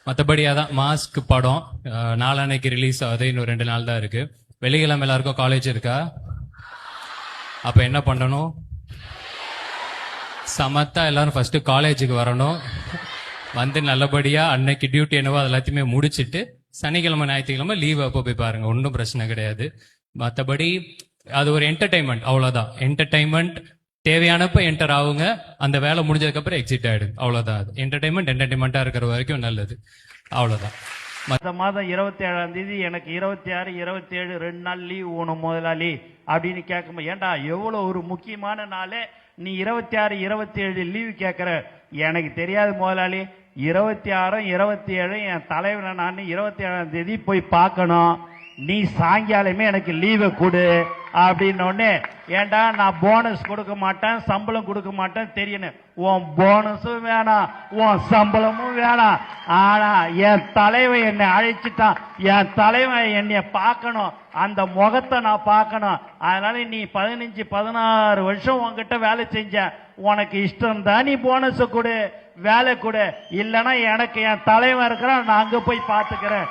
மற்றபடி அதான் மாஸ்க் படம் நாளான்னைக்கு ரிலீஸ் ஆகுது, இன்னும் 2 நாள் தான் இருக்கு. வெள்ளிக்கிழமை எல்லாருக்கும் காலேஜ் இருக்கா? அப்ப என்ன பண்ணணும்? சமத்தா எல்லாரும் ஃபர்ஸ்ட் காலேஜுக்கு வரணும். வந்து நல்லபடியா அன்னைக்கு டியூட்டி என்னவோ அது எல்லாத்தையுமே முடிச்சிட்டு சனிக்கிழமை ஞாயிற்றுக்கிழமை லீவ் அப்போ போய் பாருங்க, ஒன்றும் பிரச்சனை கிடையாது. மற்றபடி அது ஒரு என்டர்டைன்மெண்ட், அவ்வளவுதான். என்டர்டைன்மெண்ட் தேவையானப்ப என்டர் ஆகுங்க, அந்த வேலை முடிஞ்சதுக்கு அப்புறம் எக்ஸிட் ஆயிடுங்க, அவ்வளவுதான். அது என்டர்டைன்மெண்டா இருக்கிற வரைக்கும் நல்லது, அவ்வளவுதான். இந்த மாதம் 27ஆம் தேதி எனக்கு 26, 27 2 நாள் லீவ் வேணும் முதலாளி அப்படின்னு கேட்கும்போது, ஏண்டா எவ்வளோ ஒரு முக்கியமான நாளே நீ 26, 27 லீவ் கேட்குற? எனக்கு தெரியாது முதலாளி, 26, 27 என் தலைவனை நான் 27ஆம் தேதி போய் பார்க்கணும், நீ சாயங்காலமே எனக்கு லீவை கொடு அப்படின்னோடனே, ஏண்டா நான் போனஸ் கொடுக்க மாட்டேன், சம்பளம் கொடுக்க மாட்டேன் தெரியணும், உன் போனஸும் வேணாம், உன் சம்பளமும் வேணாம், ஆனா என் தலைவன் என்னை அழைச்சிட்டான், என் தலைவன் என்னை பார்க்கணும், அந்த முகத்தை நான் பார்க்கணும். அதனால நீ 15, 16 வருஷம் உன்கிட்ட வேலை செஞ்ச, உனக்கு இஷ்டம் தான் நீ போனஸ் கொடு, வேலை கொடு, இல்லைன்னா எனக்கு என் தலைவன் இருக்கிறான், நான் அங்க போய் பார்த்துக்கிறேன்